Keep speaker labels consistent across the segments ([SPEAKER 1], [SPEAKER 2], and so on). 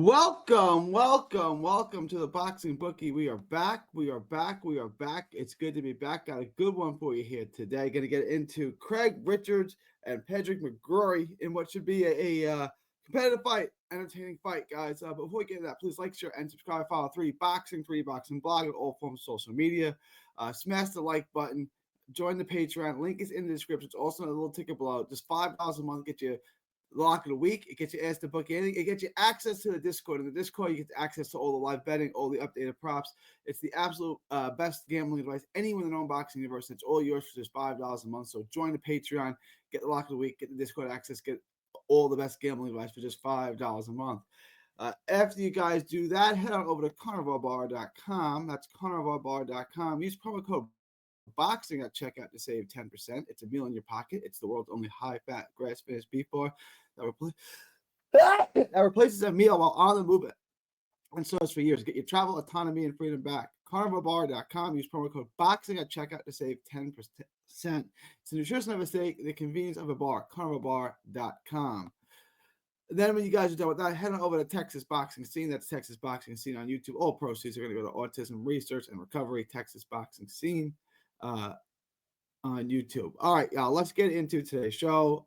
[SPEAKER 1] Welcome to the Boxing Bookie. We are back. It's good to be back. Got a good one for you here today. Going to get into Craig Richards and Padraig McCrory in what should be a competitive fight, entertaining fight, guys. Before we get into that, please like, share, and subscribe. Follow 3Boxing blog on all forms of social media. Smash the like button. Join the Patreon. Link is in the description. It's also a little ticket below. Just $5 a month get you lock of the week. It gets you asked to book anything. It gets you access to the Discord. In the Discord, you get access to all the live betting, all the updated props. It's the absolute best gambling advice anyone in the non-boxing universe. It's all yours for just $5 a month. So join the Patreon, get the lock of the week, get the Discord access, get all the best gambling advice for just $5 a month. After you guys do that, head on over to carnivalbar.com. That's carnivalbar.com. Use promo code boxing at checkout to save 10%. It's a meal in your pocket. It's the world's only high-fat, grass-finished beef bar that replaces a meal while on the move and serves for years. Get your travel autonomy and freedom back. CarnivalBar.com. Use promo code BOXING at checkout to save 10%. It's the nutrition of a steak, the convenience of a bar. CarnivalBar.com. Then when you guys are done with that, head on over to Texas Boxing Scene. That's Texas Boxing Scene on YouTube. All proceeds are going to go to autism research and recovery. Texas Boxing Scene on YouTube. All right, y'all, let's get into today's show.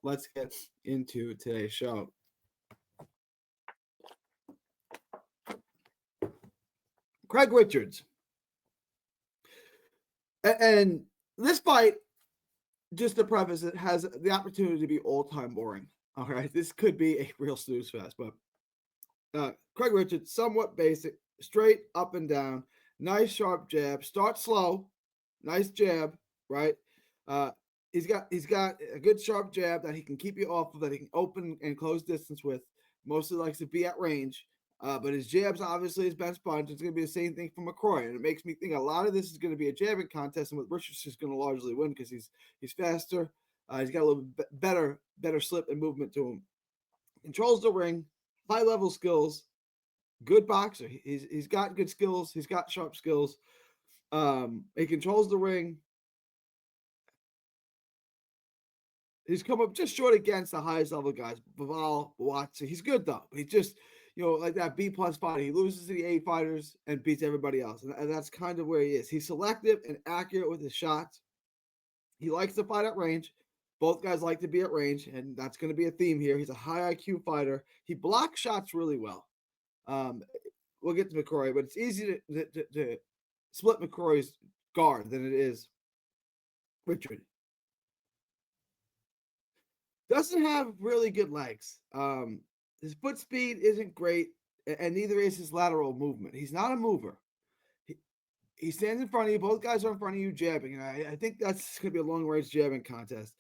[SPEAKER 1] Craig Richards. And this fight, just to preface it, has the opportunity to be all-time boring. All right, this could be a real snooze fest, but Craig Richards, somewhat basic, straight up and down, nice sharp jab, start slow, nice jab, right? He's got a good sharp jab that he can keep you off of, that he can open and close distance with. Mostly likes to be at range, but his jab's obviously his best punch. It's going to be the same thing for McCrory, and it makes me think a lot of this is going to be a jabbing contest, and with Richards is going to largely win because he's faster. He's got a little bit better slip and movement to him. Controls the ring, high level skills, good boxer. He's got good skills. He's got sharp skills. He controls the ring. He's come up just short against the highest level guys. Bivol, Watson. He's good though. But he just, like that B+ fighter. He loses to the A fighters and beats everybody else. And that's kind of where he is. He's selective and accurate with his shots. He likes to fight at range. Both guys like to be at range, and that's going to be a theme here. He's a high IQ fighter. He blocks shots really well. We'll get to McCrory, but it's easy to split McCrory's guard than it is Richard. Doesn't have really good legs. His foot speed isn't great, and neither is his lateral movement. He's not a mover. He stands in front of you. Both guys are in front of you jabbing, and I think that's going to be a long-range jabbing contest.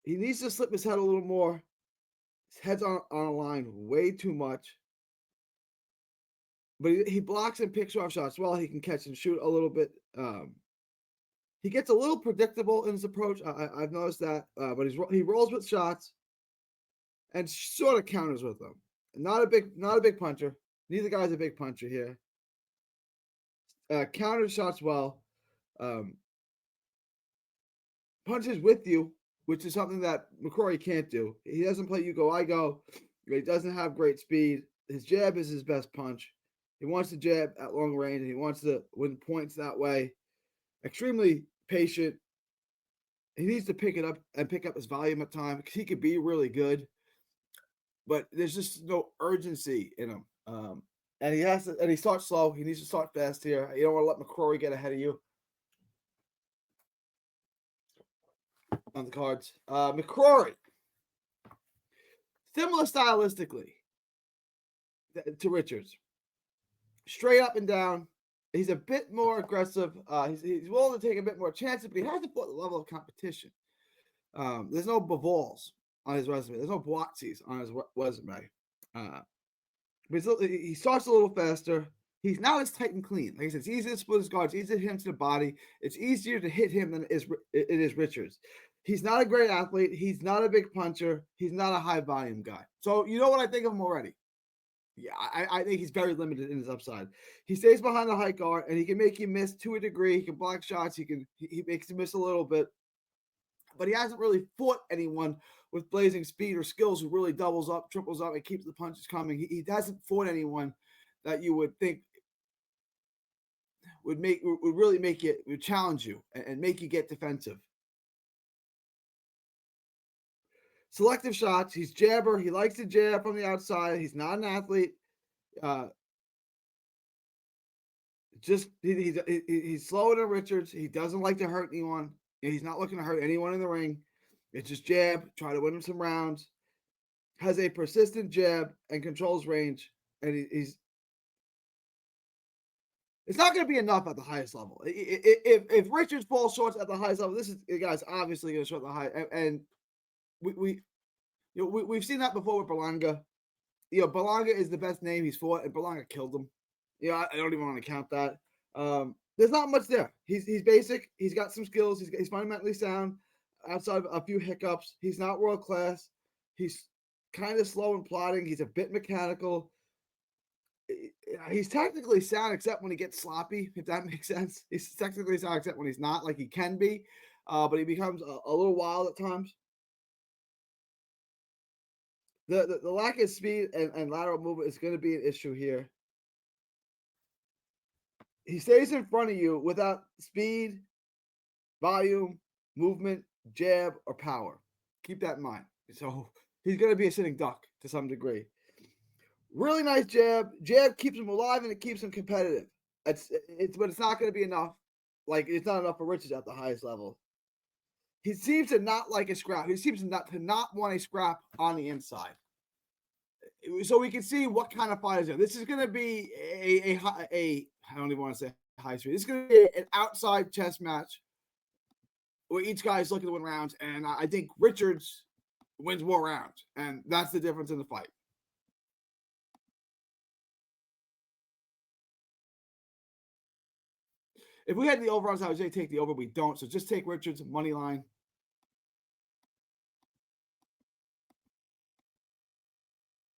[SPEAKER 1] He needs to slip his head a little more. His head's on a line way too much. But he blocks and picks off shots well. He can catch and shoot a little bit. He gets a little predictable in his approach. I've noticed that. But he rolls with shots and sort of counters with them. Not a big puncher. Neither guy's a big puncher here. Counters shots well. Punches with you, which is something that McCrory can't do. He doesn't play you go, I go. He doesn't have great speed. His jab is his best punch. He wants to jab at long range, and he wants to win points that way. Extremely patient. He needs to pick up his volume at times because he could be really good, but there's just no urgency in him. And he starts slow. He needs to start fast here. You don't want to let McCrory get ahead of you. On the cards, McCrory, similar stylistically to Richards, straight up and down. He's a bit more aggressive. He's willing to take a bit more chances, but he has to put the level of competition. There's no Bivols on his resume. There's no Boatsies on his resume. But he starts a little faster. He's not as tight and clean. Like I said, it's easier to split his guards. It's easier to hit him to the body. It's easier to hit him than it is Richards. He's not a great athlete. He's not a big puncher. He's not a high volume guy. So you know what I think of him already. Yeah, I think he's very limited in his upside. He stays behind the high guard, and he can make you miss to a degree. He can block shots. He makes you miss a little bit. But he hasn't really fought anyone with blazing speed or skills who really doubles up, triples up, and keeps the punches coming. He hasn't fought anyone that you would think would really make it, would challenge you and make you get defensive. Selective shots. He's jabber. He likes to jab from the outside. He's not an athlete. He's slower than Richards. He doesn't like to hurt anyone. He's not looking to hurt anyone in the ring. It's just jab, try to win him some rounds. Has a persistent jab and controls range. And he's it's not going to be enough at the highest level. If Richards falls short at the highest level, this is guy's obviously going to short the high. And we've seen that before with Berlanga. Berlanga is the best name he's fought, and Berlanga killed him. I don't even want to count that. There's not much there. He's basic. He's got some skills. He's fundamentally sound. Outside of a few hiccups, he's not world class. He's kind of slow and plodding. He's a bit mechanical. He's technically sound except when he gets sloppy, if that makes sense. He's technically sound except when he's not, like he can be, but he becomes a little wild at times. The lack of speed and lateral movement is going to be an issue here. He stays in front of you without speed, volume, movement, jab, or power. Keep that in mind. So he's going to be a sitting duck to some degree. Really nice jab. Jab keeps him alive and it keeps him competitive. But it's not going to be enough. Like, it's not enough for Richards at the highest level. He seems to not like a scrap. He seems to not want a scrap on the inside. So we can see what kind of fight is there. This is going to be a I don't even want to say high speed. This is going to be an outside chess match where each guy is looking to win rounds, and I think Richards wins more rounds, and that's the difference in the fight. If we had the over, I would say take the over. We don't, so just take Richards money line.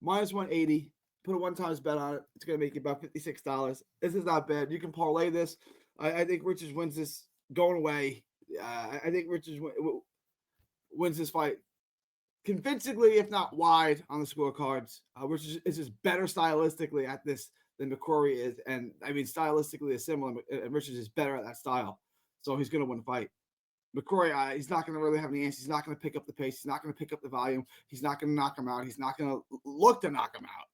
[SPEAKER 1] Minus 180. Put a one-time bet on it. It's going to make you about $56. This is not bad. You can parlay this. I think Richards wins this going away. I think Richards wins this fight convincingly, if not wide, on the scorecards. Richards is just better stylistically at this than McCrory is. And, I mean, stylistically is similar, and Richards is better at that style. So he's going to win the fight. McCrory, he's not going to really have any answers. He's not going to pick up the pace. He's not going to pick up the volume. He's not going to knock him out. He's not going to look to knock him out.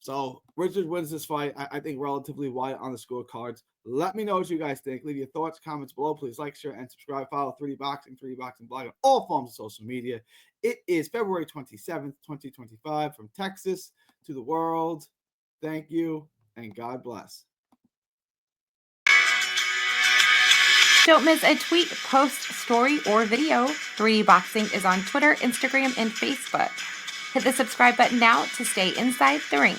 [SPEAKER 1] So Richards wins this fight, I think, relatively wide on the scorecards. Let me know what you guys think. Leave your thoughts, comments below. Please like, share, and subscribe. Follow 3D Boxing Blog on all forms of social media. It is February 27th, 2025, from Texas to the world. Thank you, and God bless.
[SPEAKER 2] Don't miss a tweet, post, story, or video. 3D Boxing is on Twitter, Instagram, and Facebook. Hit the subscribe button now to stay inside the ring.